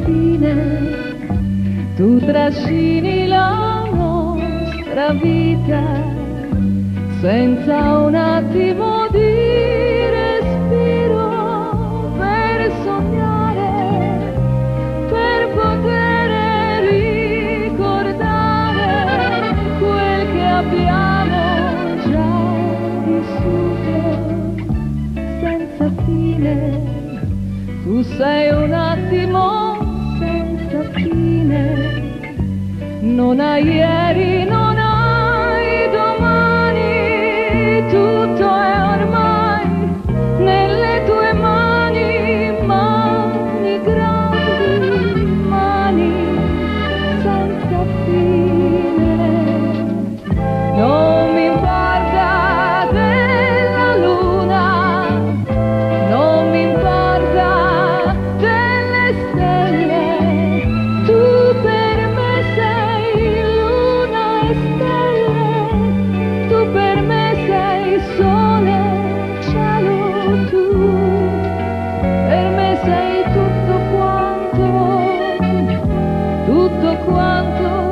fine, tu trascini la nostra vita senza un attimo di respiro per sognare, per poter ricordare quel che abbiamo già vissuto senza fine. Tu sei un attimo senza fine, non hai ieri, non hai domani, tutto è ormai nelle tue mani, mani grandi, mani senza fine. Non mi importa della luna, non mi importa delle stelle, tu per me sei luna e stelle, tu per me sei sole, cielo, tu per me sei tutto quanto